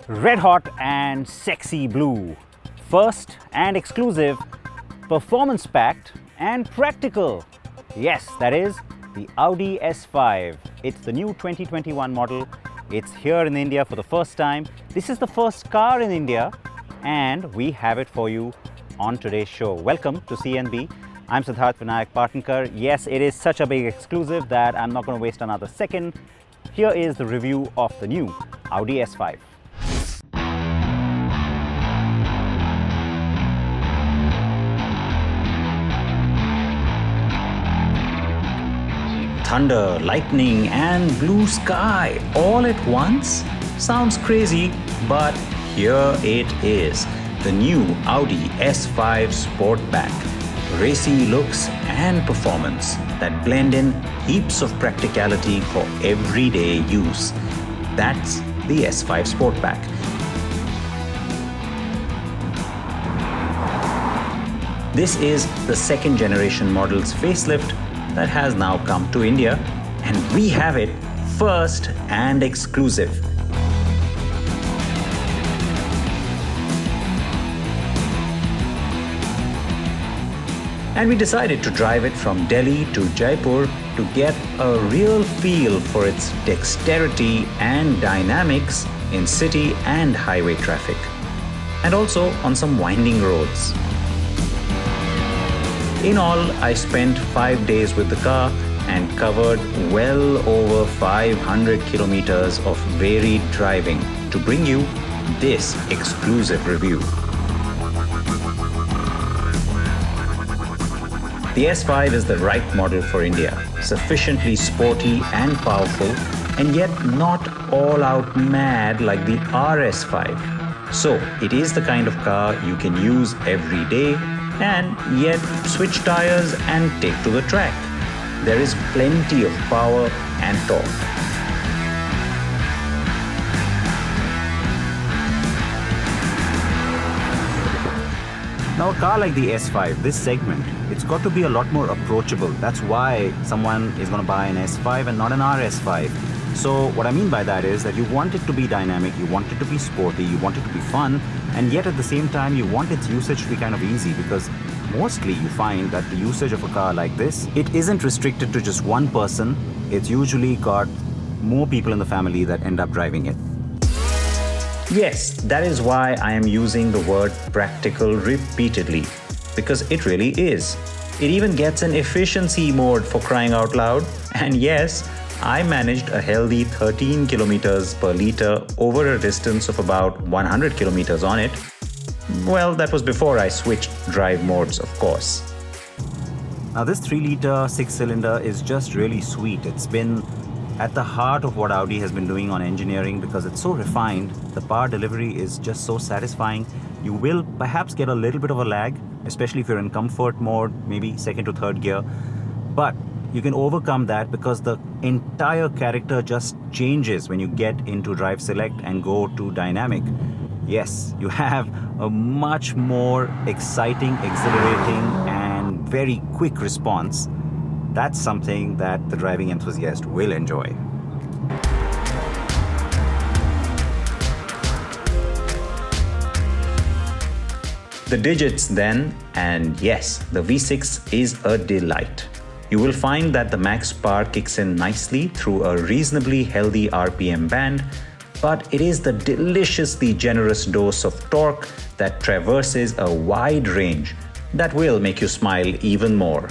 Red hot and sexy blue, first and exclusive, performance packed and practical. Yes, that is the Audi S5. It's the new 2021 model. It's here in India for the first time. This is the first car in India and we have it for you on today's show. Welcome to CNB. I'm Siddharth Vinayak Partnkar. Yes, it is such a big exclusive that I'm not going to waste another second. Here is the review of the new Audi S5. Thunder, lightning and blue sky all at once? Sounds crazy, but here it is. The new Audi S5 Sportback. Racy looks and performance that blend in heaps of practicality for everyday use. That's the S5 Sportback. This is the second generation model's facelift that has now come to India, and we have it first and exclusive. And we decided to drive it from Delhi to Jaipur to get a real feel for its dexterity and dynamics in city and highway traffic, and also on some winding roads. In all, I spent 5 days with the car and covered well over 500 kilometers of varied driving to bring you this exclusive review. The S5 is the right model for India, sufficiently sporty and powerful, and yet not all out mad like the RS5. So it is the kind of car you can use every day and yet switch tires and take to the track. There is plenty of power and torque. Now a car like the S5, this segment, it's got to be a lot more approachable. That's why someone is going to buy an S5 and not an RS5. So what I mean by that is that you want it to be dynamic, you want it to be sporty, you want it to be fun, and yet at the same time you want its usage to be kind of easy, because mostly you find that the usage of a car like this, it isn't restricted to just one person. It's usually got more people in the family that end up driving it. Yes, that is why I am using the word practical repeatedly, because it really is. It even gets an efficiency mode, for crying out loud. And yes, I managed a healthy 13 kilometers per liter over a distance of about 100 kilometers on it. Well, that was before I switched drive modes, of course. Now this 3-liter 6-cylinder is just really sweet. It's been at the heart of what Audi has been doing on engineering because it's so refined. The power delivery is just so satisfying. You will perhaps get a little bit of a lag, especially if you're in comfort mode, maybe second to third gear. But you can overcome that because the entire character just changes when you get into drive select and go to dynamic. Yes, you have a much more exciting, exhilarating, and very quick response. That's something that the driving enthusiast will enjoy. The digits then, and yes, the V6 is a delight. You will find that the max power kicks in nicely through a reasonably healthy RPM band, but it is the deliciously generous dose of torque that traverses a wide range that will make you smile even more.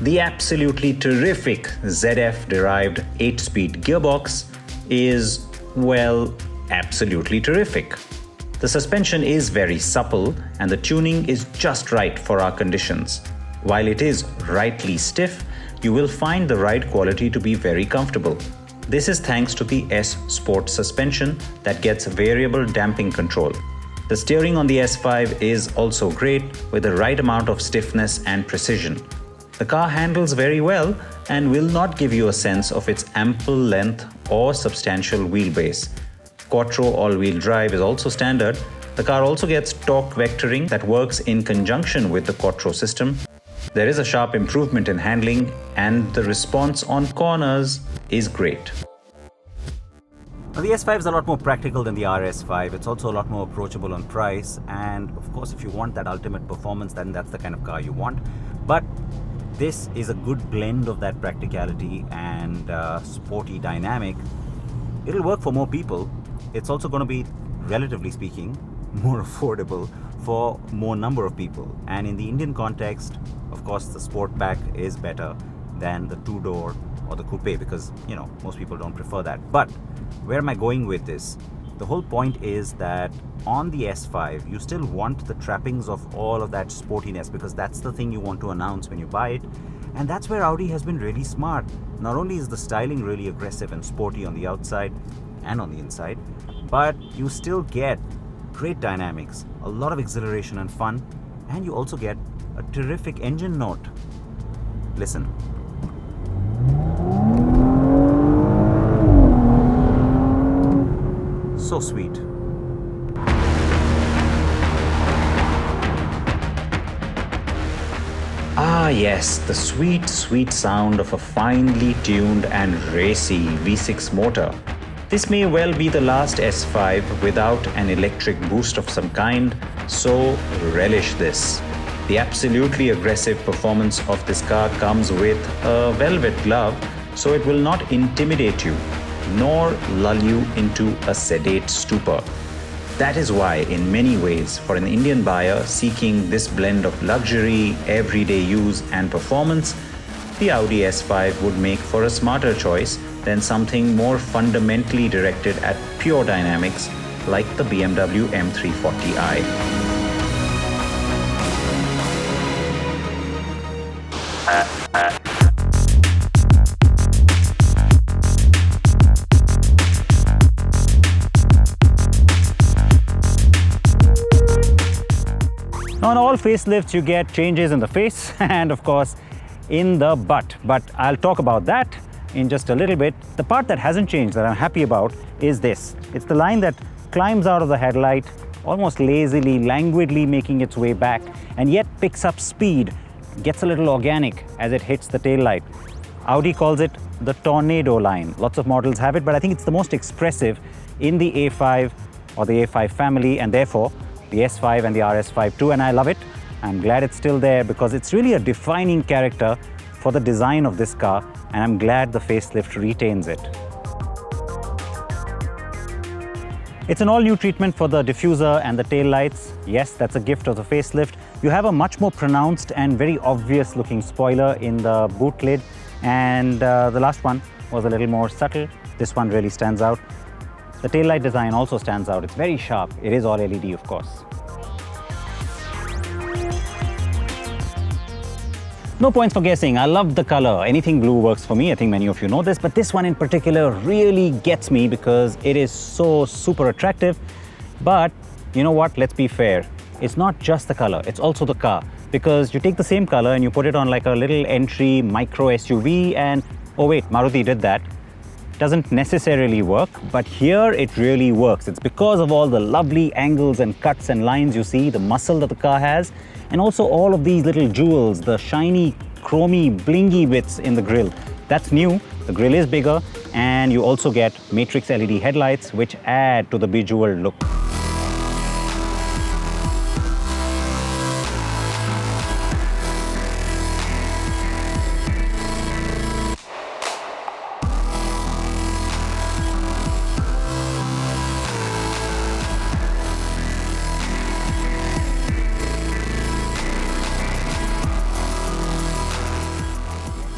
The absolutely terrific ZF-derived 8-speed gearbox is, well, absolutely terrific. The suspension is very supple and the tuning is just right for our conditions. While it is rightly stiff, you will find the ride quality to be very comfortable. This is thanks to the S Sport suspension that gets variable damping control. The steering on the S5 is also great with the right amount of stiffness and precision. The The car handles very well and will not give you a sense of its ample length or substantial wheelbase. Quattro All-Wheel-Drive is also standard. The car also gets torque vectoring that works in conjunction with the Quattro system. There is a sharp improvement in handling, and the response on corners is great. Now, the S5 is a lot more practical than the RS5. It's also a lot more approachable on price, and of course, if you want that ultimate performance, then that's the kind of car you want. But this is a good blend of that practicality and sporty dynamic. It'll work for more people. It's also going to be, relatively speaking, more affordable for more number of people. And in the Indian context, of course, the Sportback is better than the two-door or the coupe, because, you know, most people don't prefer that. But where am I going with this? The whole point is that on the S5, you still want the trappings of all of that sportiness, because that's the thing you want to announce when you buy it. And that's where Audi has been really smart. Not only is the styling really aggressive and sporty on the outside and on the inside, but you still get great dynamics, a lot of exhilaration and fun, and you also get a terrific engine note. Listen. So sweet. Ah yes, the sweet, sweet sound of a finely tuned and racy V6 motor. This may well be the last S5 without an electric boost of some kind, so relish this. The absolutely aggressive performance of this car comes with a velvet glove, so it will not intimidate you, nor lull you into a sedate stupor. That is why, in many ways, for an Indian buyer seeking this blend of luxury, everyday use and performance, the Audi S5 would make for a smarter choice than something more fundamentally directed at pure dynamics like the BMW M340i. Now, on all facelifts, you get changes in the face and, of course, in the butt. But I'll talk about that in just a little bit. The part that hasn't changed, that I'm happy about, is this. It's the line that climbs out of the headlight, almost lazily, languidly making its way back, and yet picks up speed, gets a little organic as it hits the taillight. Audi calls it the tornado line. Lots of models have it, but I think it's the most expressive in the A5 or the A5 family, and therefore the S5 and the RS5 too, and I love it. I'm glad it's still there because it's really a defining character for the design of this car, and I'm glad the facelift retains it. It's an all-new treatment for the diffuser and the tail lights. Yes, that's a gift of the facelift. You have a much more pronounced and very obvious looking spoiler in the boot lid, and the last one was a little more subtle. This one really stands out. The taillight design also stands out. It's very sharp. It is all LED, of course. No points for guessing. I love the color. Anything blue works for me. I think many of you know this, but this one in particular really gets me because it is so super attractive. But you know what? Let's be fair. It's not just the color. It's also the car, because you take the same color and you put it on like a little entry micro SUV and, oh wait, Maruti did that. Doesn't necessarily work, but here it really works. It's because of all the lovely angles and cuts and lines you see, the muscle that the car has, and also all of these little jewels, the shiny, chromy, blingy bits in the grille. That's new. The grille is bigger, and you also get matrix LED headlights, which add to the bejeweled look.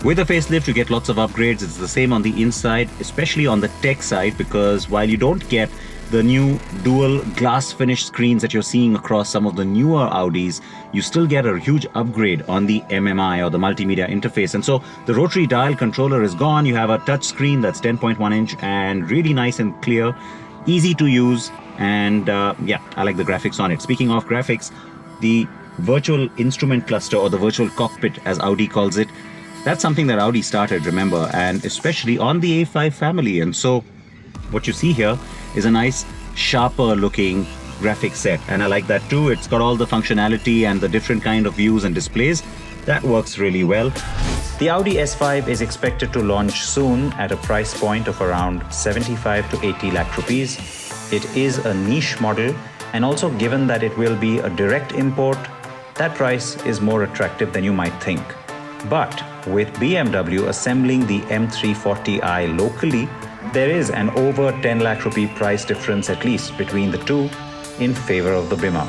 With the facelift, you get lots of upgrades. It's the same on the inside, especially on the tech side, because while you don't get the new dual glass finish screens that you're seeing across some of the newer Audis, you still get a huge upgrade on the MMI or the multimedia interface. And so the rotary dial controller is gone. You have a touch screen that's 10.1 inch and really nice and clear, easy to use. And yeah, I like the graphics on it. Speaking of graphics, the virtual instrument cluster, or the virtual cockpit as Audi calls it, that's something that Audi started, remember, and especially on the A5 family. And so what you see here is a nice sharper looking graphic set, and I like that too. It's got all the functionality and the different kind of views and displays. That works really well. The Audi S5 is expected to launch soon at a price point of around 75 to 80 lakh rupees. It is a niche model, and also given that it will be a direct import, that price is more attractive than you might think. But with BMW assembling the M340i locally, there is an over 10 lakh rupee price difference at least between the two in favor of the Bima.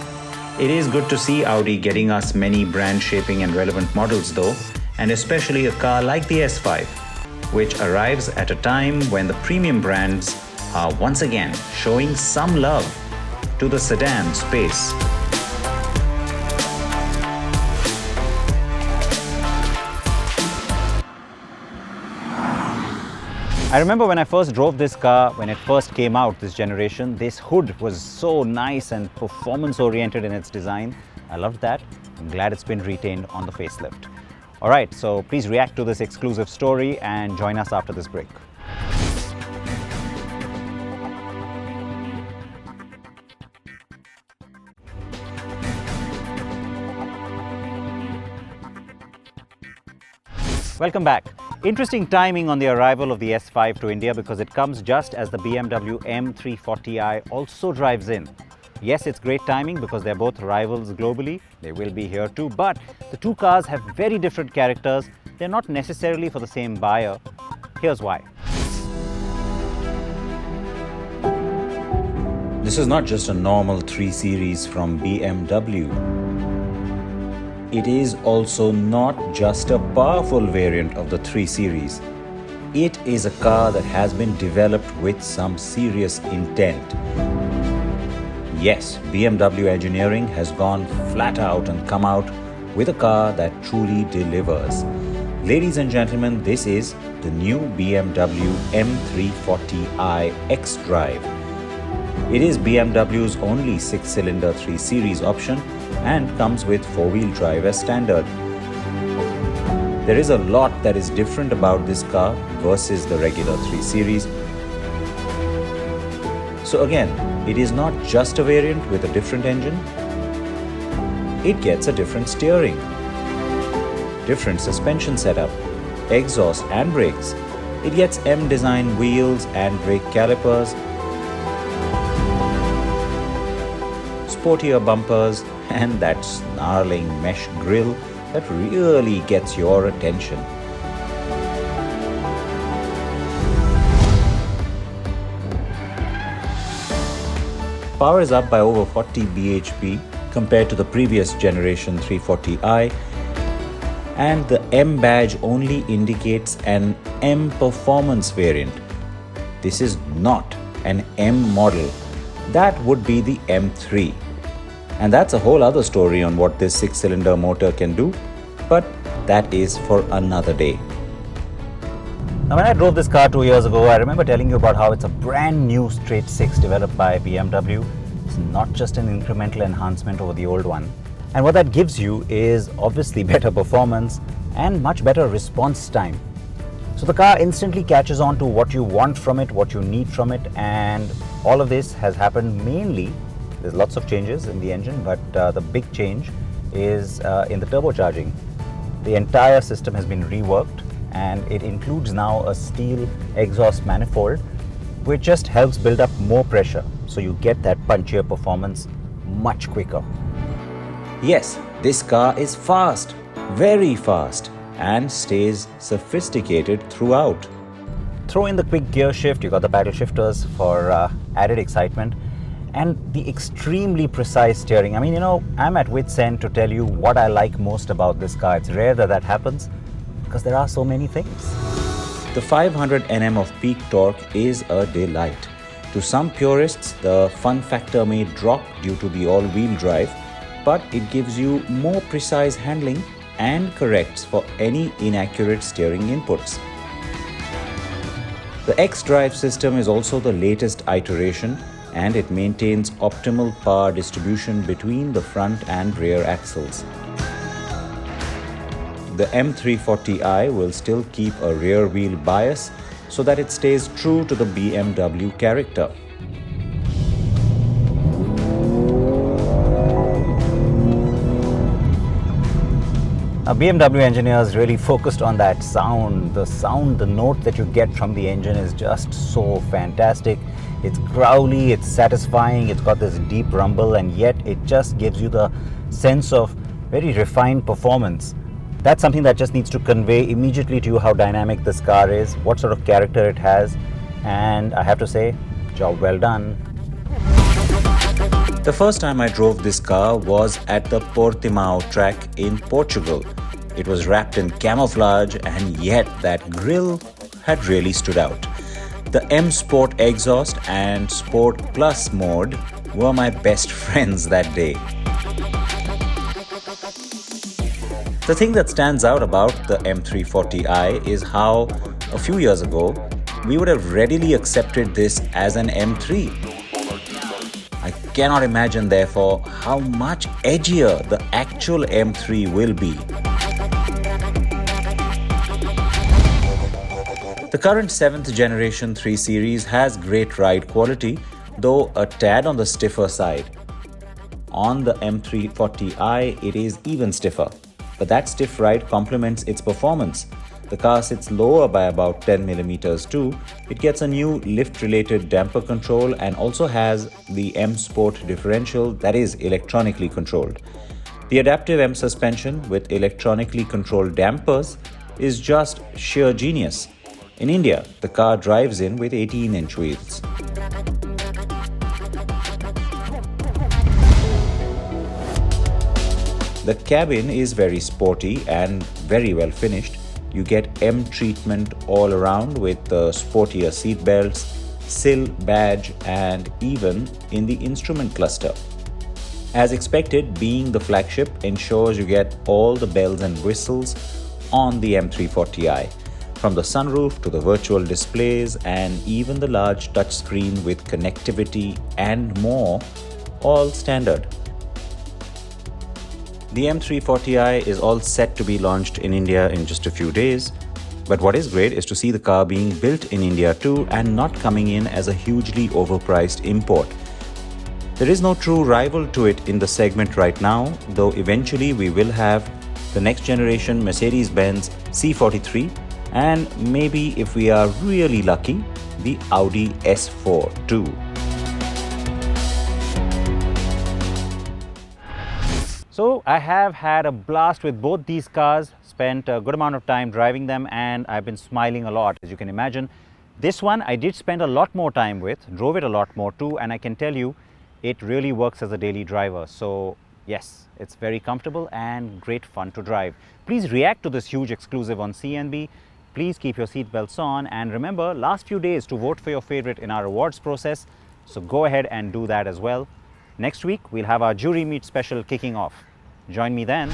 It is good to see Audi getting us many brand shaping and relevant models though, and especially a car like the S5, which arrives at a time when the premium brands are once again showing some love to the sedan space. I remember when I first drove this car, when it first came out this generation, this hood was so nice and performance oriented in its design. I loved that. I'm glad it's been retained on the facelift. Alright, so please react to this exclusive story and join us after this break. Welcome back. Interesting timing on the arrival of the S5 to India because it comes just as the BMW M340i also drives in. Yes, it's great timing because they're both rivals globally. They will be here too, but the two cars have very different characters. They're not necessarily for the same buyer. Here's why. This is not just a normal 3 Series from BMW. It is also not just a powerful variant of the 3 Series. It is a car that has been developed with some serious intent. Yes, BMW engineering has gone flat out and come out with a car that truly delivers. Ladies and gentlemen, this is the new BMW M340i xDrive. It is BMW's only 6-cylinder 3 Series option and comes with 4-wheel drive as standard. There is a lot that is different about this car versus the regular 3 Series. So again, it is not just a variant with a different engine. It gets a different steering, different suspension setup, exhaust and brakes. It gets M-design wheels and brake calipers, sportier bumpers, and that snarling mesh grille that really gets your attention. Power is up by over 40 bhp compared to the previous generation 340i, and the M badge only indicates an M performance variant. This is not an M model. That would be the M3. And that's a whole other story on what this 6-cylinder motor can do, but that is for another day. Now, when I drove this car 2 years ago, I remember telling you about how it's a brand new straight 6 developed by BMW. It's not just an incremental enhancement over the old one. And what that gives you is obviously better performance and much better response time. So the car instantly catches on to what you want from it, what you need from it, and all of this has happened mainly. There's lots of changes in the engine, but the big change is in the turbocharging. The entire system has been reworked, and it includes now a steel exhaust manifold, which just helps build up more pressure, so you get that punchier performance much quicker. Yes, this car is fast, very fast, and stays sophisticated throughout. Throw in the quick gear shift, you got the paddle shifters for added excitement, and the extremely precise steering. I mean, you know, I'm at wit's end to tell you what I like most about this car. It's rare that that happens because there are so many things. The 500 Nm of peak torque is a delight. To some purists, the fun factor may drop due to the all-wheel drive, but it gives you more precise handling and corrects for any inaccurate steering inputs. The xDrive system is also the latest iteration and it maintains optimal power distribution between the front and rear axles. The M340i will still keep a rear wheel bias so that it stays true to the BMW character. Now, BMW engineers really focused on that sound. The note that you get from the engine is just so fantastic. It's growly, it's satisfying, it's got this deep rumble, and yet it just gives you the sense of very refined performance. That's something that just needs to convey immediately to you how dynamic this car is, what sort of character it has, and I have to say, job well done. The first time I drove this car was at the Portimao track in Portugal. It was wrapped in camouflage, and yet that grille had really stood out. The M Sport exhaust and Sport Plus mode were my best friends that day. The thing that stands out about the M340i is how, a few years ago, we would have readily accepted this as an M3. I cannot imagine, therefore, how much edgier the actual M3 will be. The current 7th generation 3 Series has great ride quality, though a tad on the stiffer side. On the M340i, it is even stiffer. But that stiff ride complements its performance. The car sits lower by about 10mm too. It gets a new lift-related damper control and also has the M Sport differential that is electronically controlled. The adaptive M suspension with electronically controlled dampers is just sheer genius. In India, the car drives in with 18-inch wheels. The cabin is very sporty and very well finished. You get M treatment all around with the sportier seat belts, SIL badge, and even in the instrument cluster. As expected, being the flagship ensures you get all the bells and whistles on the M340i, from the sunroof to the virtual displays and even the large touchscreen with connectivity and more, all standard. The M340i is all set to be launched in India in just a few days. But what is great is to see the car being built in India too and not coming in as a hugely overpriced import. There is no true rival to it in the segment right now, though eventually we will have the next generation Mercedes-Benz C43 and maybe, if we are really lucky, the Audi S4 too. So I have had a blast with both these cars, spent a good amount of time driving them, and I've been smiling a lot, as you can imagine. This one I did spend a lot more time with, drove it a lot more too, and I can tell you it really works as a daily driver. So yes, it's very comfortable and great fun to drive. Please react to this huge exclusive on CNB. Please keep your seatbelts on, and remember, last few days to vote for your favorite in our awards process, so go ahead and do that as well. Next week, we'll have our jury meet special kicking off. Join me then.